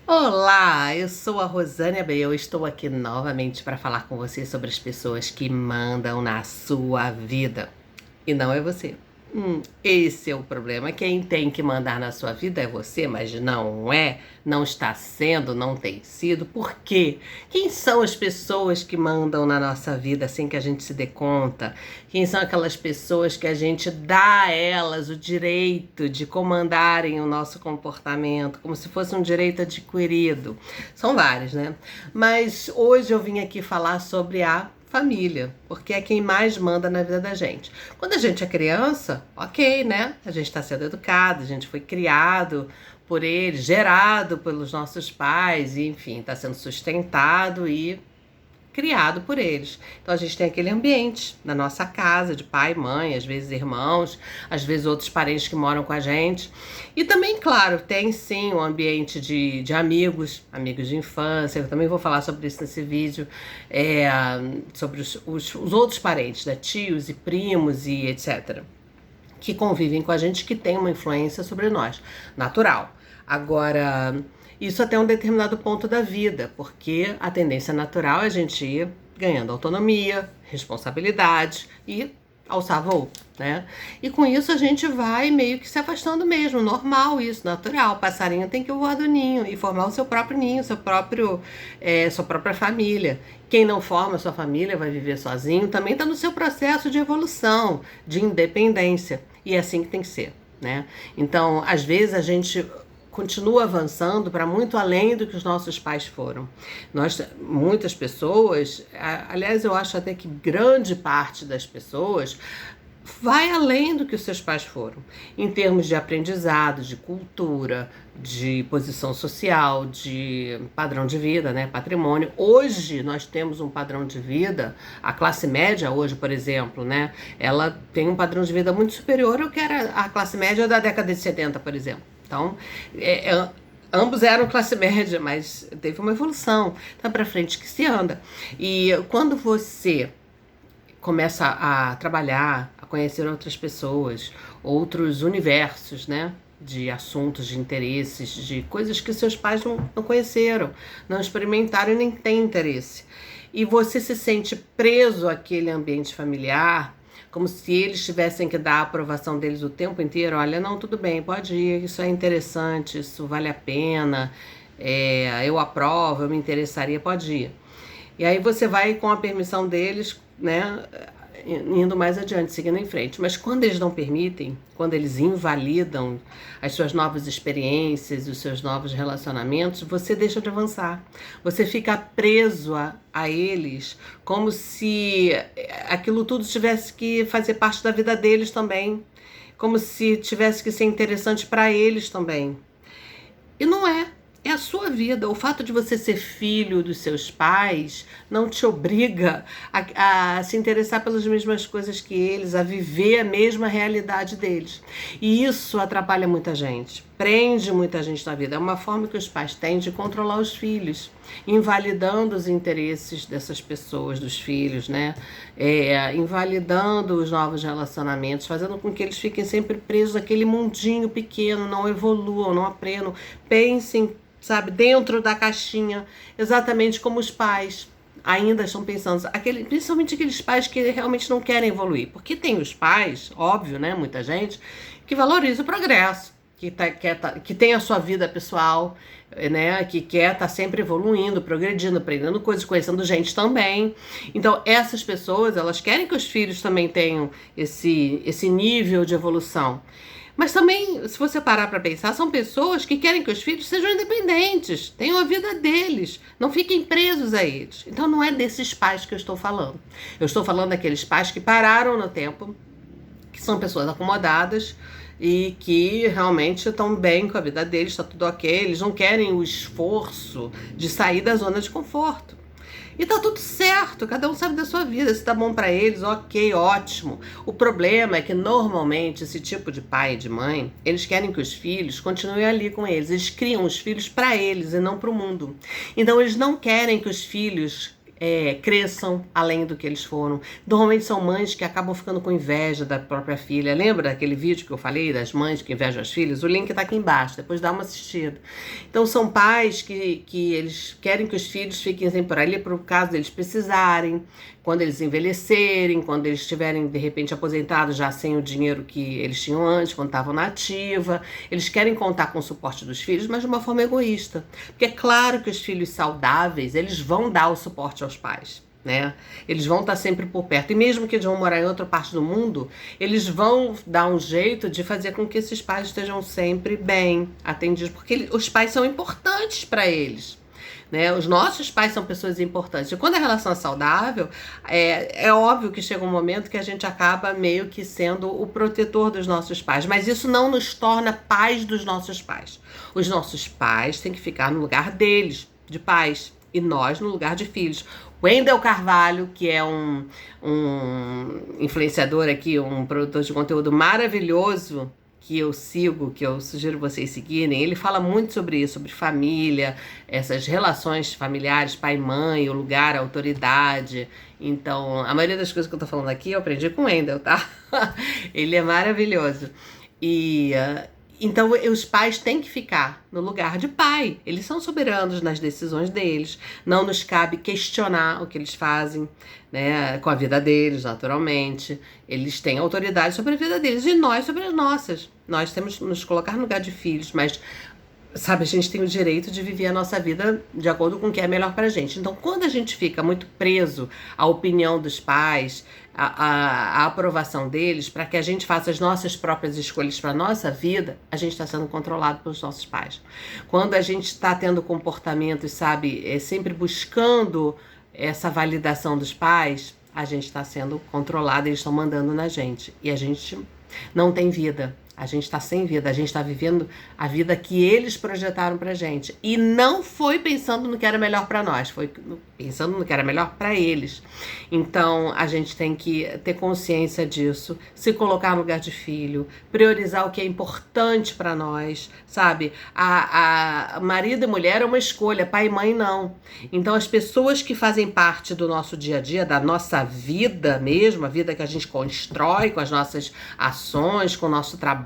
Olá, eu sou a Rosânia Bey. Eu estou aqui novamente para falar com você sobre as pessoas que mandam na sua vida. E não é você. Esse é o problema. Quem tem que mandar na sua vida é você, mas não é, não está sendo, não tem sido. Por quê? Quem são as pessoas que mandam na nossa vida sem que a gente se dê conta? Quem são aquelas pessoas que a gente dá a elas o direito de comandarem o nosso comportamento, como se fosse um direito adquirido? São vários, né? Mas hoje eu vim aqui falar sobre a família, porque é quem mais manda na vida da gente. Quando a gente é criança, ok, né? A gente está sendo educado, a gente foi criado por eles, gerado pelos nossos pais, e, enfim, está sendo sustentado e criado por eles. Então a gente tem aquele ambiente na nossa casa, de pai, mãe, às vezes irmãos, às vezes outros parentes que moram com a gente. E também, claro, tem sim um ambiente de amigos, amigos de infância. Eu também vou falar sobre isso nesse vídeo, sobre os outros parentes, né? Tios e primos e etc., que convivem com a gente, que tem uma influência sobre nós, natural. Agora, isso até um determinado ponto da vida, porque a tendência natural é a gente ir ganhando autonomia, responsabilidade e alçar voo, né? E com isso a gente vai meio que se afastando mesmo, normal isso, natural. O passarinho tem que voar do ninho e formar o seu próprio ninho, sua própria família. Quem não forma sua família vai viver sozinho, também está no seu processo de evolução, de independência. E é assim que tem que ser, né? Então, às vezes a gente continua avançando para muito além do que os nossos pais foram. Muitas pessoas, aliás, eu acho até que grande parte das pessoas vai além do que os seus pais foram, em termos de aprendizado, de cultura, de posição social, de padrão de vida, né, patrimônio. Hoje nós temos um padrão de vida, a classe média hoje, por exemplo, né, ela tem um padrão de vida muito superior ao que era a classe média da década de 70, por exemplo. Então, ambos eram classe média, mas teve uma evolução, tá para frente que se anda. E quando você começa a trabalhar, a conhecer outras pessoas, outros universos, né? De assuntos, de interesses, de coisas que seus pais não conheceram, não experimentaram e nem têm interesse. E você se sente preso àquele ambiente familiar, como se eles tivessem que dar a aprovação deles o tempo inteiro. Olha, não, tudo bem, pode ir, isso é interessante, isso vale a pena, eu aprovo, eu me interessaria, pode ir. E aí você vai com a permissão deles, né, indo mais adiante, seguindo em frente. Mas quando eles não permitem, quando eles invalidam as suas novas experiências, os seus novos relacionamentos, você deixa de avançar. Você fica preso a eles, como se aquilo tudo tivesse que fazer parte da vida deles também, como se tivesse que ser interessante para eles também. E não é. É a sua vida. O fato de você ser filho dos seus pais não te obriga a se interessar pelas mesmas coisas que eles, a viver a mesma realidade deles. E isso atrapalha muita gente, prende muita gente na vida. É uma forma que os pais têm de controlar os filhos, invalidando os interesses dessas pessoas, dos filhos, né? Invalidando os novos relacionamentos, fazendo com que eles fiquem sempre presos naquele mundinho pequeno, não evoluam, não aprendam, pensem, sabe, dentro da caixinha, exatamente como os pais ainda estão pensando, principalmente aqueles pais que realmente não querem evoluir, porque tem os pais, óbvio, né, muita gente, que valoriza o progresso, que tem a sua vida pessoal, né, que quer estar sempre evoluindo, progredindo, aprendendo coisas, conhecendo gente também. Então, essas pessoas, elas querem que os filhos também tenham esse nível de evolução. Mas também, se você parar para pensar, são pessoas que querem que os filhos sejam independentes, tenham a vida deles, não fiquem presos a eles. Então não é desses pais que eu estou falando. Eu estou falando daqueles pais que pararam no tempo, que são pessoas acomodadas e que realmente estão bem com a vida deles, está tudo ok, eles não querem o esforço de sair da zona de conforto. E tá tudo certo, cada um sabe da sua vida, se tá bom pra eles, ok, ótimo. O problema é que normalmente esse tipo de pai e de mãe, eles querem que os filhos continuem ali com eles, eles criam os filhos pra eles e não pro mundo. Então eles não querem que os filhos cresçam além do que eles foram. Normalmente são mães que acabam ficando com inveja da própria filha. Lembra daquele vídeo que eu falei das mães que invejam as filhas? O link tá aqui embaixo, depois dá uma assistida. Então são pais que eles querem que os filhos fiquem sempre por ali por caso deles precisarem, quando eles envelhecerem, quando eles estiverem de repente aposentados já sem o dinheiro que eles tinham antes, quando estavam na ativa. Eles querem contar com o suporte dos filhos, mas de uma forma egoísta. Porque é claro que os filhos saudáveis, eles vão dar o suporte aos pais, né? Eles vão estar sempre por perto. E mesmo que eles vão morar em outra parte do mundo, eles vão dar um jeito de fazer com que esses pais estejam sempre bem atendidos, porque os pais são importantes para eles. Né? Os nossos pais são pessoas importantes. E quando a relação é saudável, é óbvio que chega um momento que a gente acaba meio que sendo o protetor dos nossos pais. Mas isso não nos torna pais dos nossos pais. Os nossos pais têm que ficar no lugar deles, de pais, e nós no lugar de filhos. Wendel Carvalho, que é um influenciador aqui, um produtor de conteúdo maravilhoso, que eu sigo, que eu sugiro vocês seguirem, ele fala muito sobre isso, sobre família, essas relações familiares, pai e mãe, o lugar, a autoridade. Então, a maioria das coisas que eu tô falando aqui eu aprendi com o Wendel, tá? Ele é maravilhoso. Então, os pais têm que ficar no lugar de pai. Eles são soberanos nas decisões deles. Não nos cabe questionar o que eles fazem, né, com a vida deles, naturalmente. Eles têm autoridade sobre a vida deles e nós sobre as nossas. Nós temos que nos colocar no lugar de filhos, mas, sabe, a gente tem o direito de viver a nossa vida de acordo com o que é melhor pra gente. Então, quando a gente fica muito preso à opinião dos pais, à aprovação deles, para que a gente faça as nossas próprias escolhas para a nossa vida, a gente está sendo controlado pelos nossos pais. Quando a gente está tendo comportamentos, sabe, sempre buscando essa validação dos pais, a gente está sendo controlado, eles estão mandando na gente. E a gente não tem vida. A gente está sem vida, a gente está vivendo a vida que eles projetaram pra gente. E não foi pensando no que era melhor para nós, foi pensando no que era melhor para eles. Então, a gente tem que ter consciência disso, se colocar no lugar de filho, priorizar o que é importante para nós, sabe? A marido e mulher é uma escolha, pai e mãe não. Então, as pessoas que fazem parte do nosso dia a dia, da nossa vida mesmo, a vida que a gente constrói com as nossas ações, com o nosso trabalho,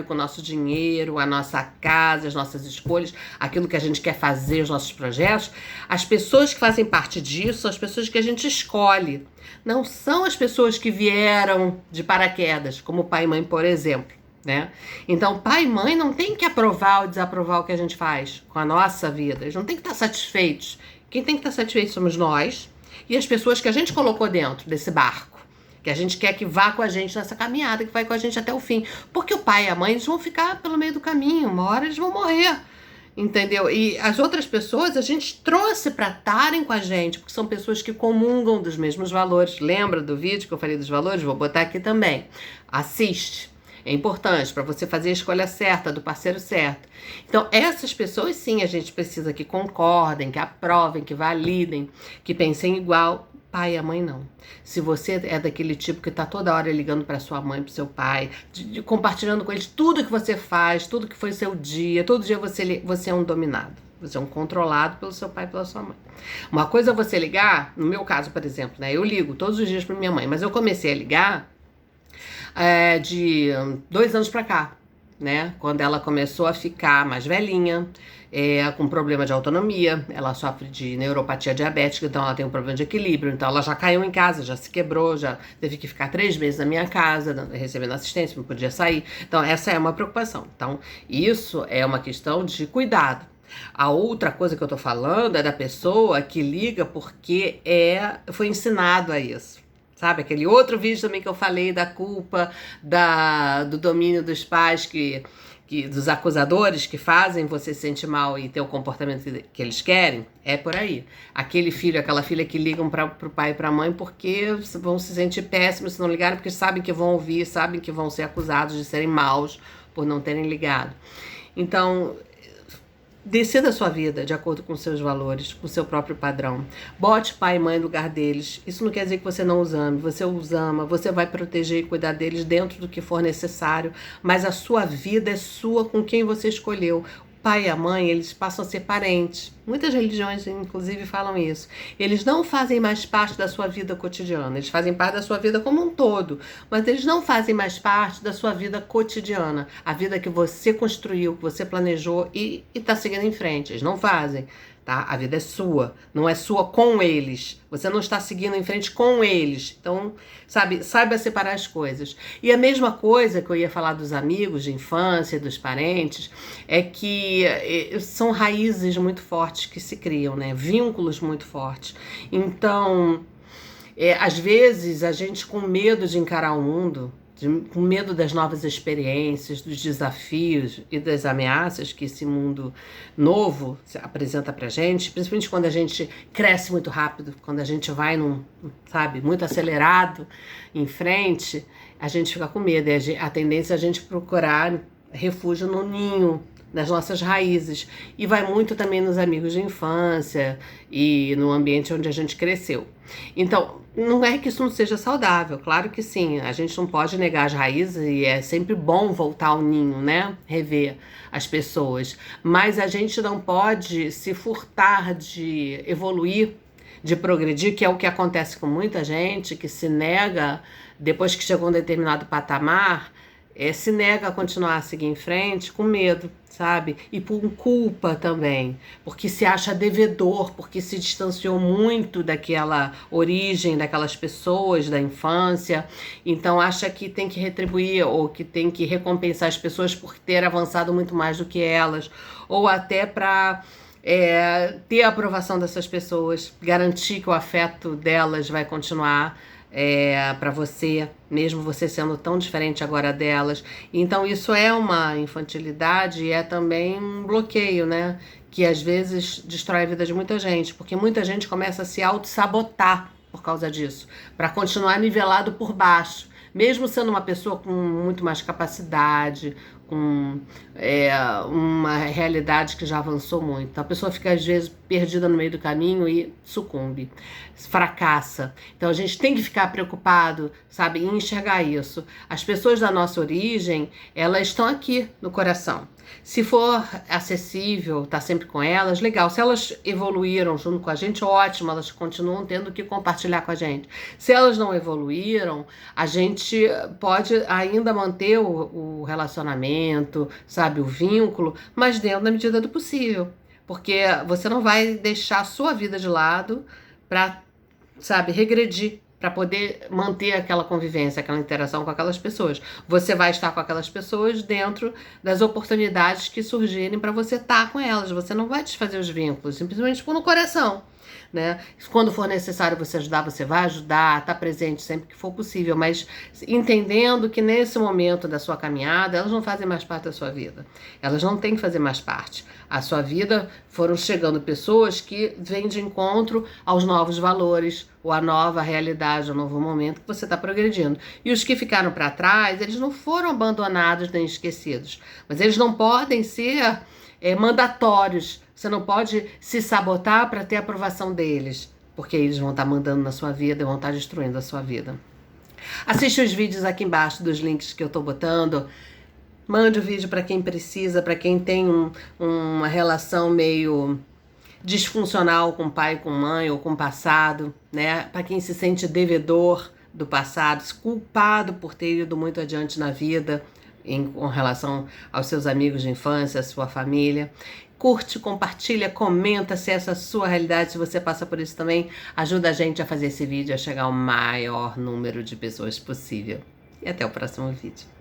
com o nosso dinheiro, a nossa casa, as nossas escolhas, aquilo que a gente quer fazer, os nossos projetos, as pessoas que fazem parte disso são as pessoas que a gente escolhe. Não são as pessoas que vieram de paraquedas, como pai e mãe, por exemplo, né? Então, pai e mãe não tem que aprovar ou desaprovar o que a gente faz com a nossa vida. Eles não tem que estar satisfeitos. Quem tem que estar satisfeito somos nós e as pessoas que a gente colocou dentro desse barco, que a gente quer que vá com a gente nessa caminhada, que vai com a gente até o fim. Porque o pai e a mãe, eles vão ficar pelo meio do caminho, uma hora eles vão morrer, entendeu? E as outras pessoas a gente trouxe para estarem com a gente, porque são pessoas que comungam dos mesmos valores. Lembra do vídeo que eu falei dos valores? Vou botar aqui também. Assiste. É importante para você fazer a escolha certa, do parceiro certo. Então, essas pessoas, sim, a gente precisa que concordem, que aprovem, que validem, que pensem igual. Pai e a mãe não. Se você é daquele tipo que tá toda hora ligando para sua mãe, pro seu pai, compartilhando com eles tudo que você faz, tudo que foi seu dia, todo dia você é um dominado. Você é um controlado pelo seu pai e pela sua mãe. Uma coisa é você ligar, no meu caso, por exemplo, né? Eu ligo todos os dias para minha mãe, mas eu comecei a ligar de 2 anos para cá, né? Quando ela começou a ficar mais velhinha, com problema de autonomia, ela sofre de neuropatia diabética, então ela tem um problema de equilíbrio, então ela já caiu em casa, já se quebrou, já teve que ficar 3 meses na minha casa, recebendo assistência, não podia sair. Então essa é uma preocupação. Então isso é uma questão de cuidado. A outra coisa que eu tô falando é da pessoa que liga porque foi ensinado a isso. Sabe, aquele outro vídeo também que eu falei da culpa, do domínio dos pais, dos acusadores que fazem você se sentir mal e ter o comportamento que eles querem, é por aí. Aquele filho, aquela filha que ligam pro pai e pra mãe porque vão se sentir péssimos se não ligarem, porque sabem que vão ouvir, sabem que vão ser acusados de serem maus por não terem ligado. Então, decida a sua vida de acordo com seus valores, com o seu próprio padrão. Bote pai e mãe no lugar deles. Isso não quer dizer que você não os ame. Você os ama, você vai proteger e cuidar deles dentro do que for necessário. Mas a sua vida é sua com quem você escolheu. pai e a mãe, eles passam a ser parentes. Muitas religiões, inclusive, falam isso. Eles não fazem mais parte da sua vida cotidiana. Eles fazem parte da sua vida como um todo, mas eles não fazem mais parte da sua vida cotidiana. A vida que você construiu, que você planejou e está seguindo em frente. Eles não fazem. Tá? A vida é sua, não é sua com eles. Você não está seguindo em frente com eles. Então, sabe, saiba separar as coisas. E a mesma coisa que eu ia falar dos amigos de infância, dos parentes, é que são raízes muito fortes que se criam, né? Vínculos muito fortes. Então, às vezes, a gente com medo de encarar o mundo, com medo das novas experiências, dos desafios e das ameaças que esse mundo novo apresenta pra gente, principalmente quando a gente cresce muito rápido, quando a gente vai muito acelerado em frente, a gente fica com medo. E a tendência é a gente procurar refúgio no ninho, nas nossas raízes. E vai muito também nos amigos de infância e no ambiente onde a gente cresceu. Então, não é que isso não seja saudável, claro que sim, a gente não pode negar as raízes e é sempre bom voltar ao ninho, né? Rever as pessoas, mas a gente não pode se furtar de evoluir, de progredir, que é o que acontece com muita gente que se nega, depois que chegou a um determinado patamar, se nega a continuar a seguir em frente com medo, sabe? E por culpa também, porque se acha devedor, porque se distanciou muito daquela origem, daquelas pessoas da infância, então acha que tem que retribuir ou que tem que recompensar as pessoas por ter avançado muito mais do que elas, ou até para ter a aprovação dessas pessoas, garantir que o afeto delas vai continuar para você, mesmo você sendo tão diferente agora delas. Então isso é uma infantilidade e é também um bloqueio, né? Que às vezes destrói a vida de muita gente, porque muita gente começa a se auto-sabotar por causa disso, para continuar nivelado por baixo, mesmo sendo uma pessoa com muito mais capacidade, com uma realidade que já avançou muito. Então, a pessoa fica, às vezes, perdida no meio do caminho e sucumbe, fracassa. Então, a gente tem que ficar preocupado, sabe, em enxergar isso. As pessoas da nossa origem, elas estão aqui no coração. Se for acessível, tá sempre com elas, legal. Se elas evoluíram junto com a gente, ótimo, elas continuam tendo que compartilhar com a gente. Se elas não evoluíram, a gente pode ainda manter o relacionamento, sabe, o vínculo, mas dentro da medida do possível. Porque você não vai deixar a sua vida de lado para, sabe, regredir, para poder manter aquela convivência, aquela interação com aquelas pessoas. Você vai estar com aquelas pessoas dentro das oportunidades que surgirem para você estar com elas. Você não vai desfazer os vínculos, simplesmente por no coração, né? Quando for necessário você ajudar, você vai ajudar, tá presente sempre que for possível, mas entendendo que nesse momento da sua caminhada, elas não fazem mais parte da sua vida. Elas não têm que fazer mais parte. A sua vida foram chegando pessoas que vêm de encontro aos novos valores, ou à nova realidade, ao novo momento que você está progredindo. E os que ficaram para trás, eles não foram abandonados nem esquecidos, mas eles não podem ser mandatórios. Você não pode se sabotar para ter a aprovação deles, porque eles vão estar mandando na sua vida e vão estar destruindo a sua vida. Assiste os vídeos aqui embaixo dos links que eu estou botando. Mande o vídeo para quem precisa, para quem tem uma relação meio disfuncional com pai, com mãe ou com o passado, né? Para quem se sente devedor do passado, culpado por ter ido muito adiante na vida com relação aos seus amigos de infância, à sua família. Curte, compartilha, comenta se essa é a sua realidade, se você passa por isso também. Ajuda a gente a fazer esse vídeo a chegar ao maior número de pessoas possível. E até o próximo vídeo.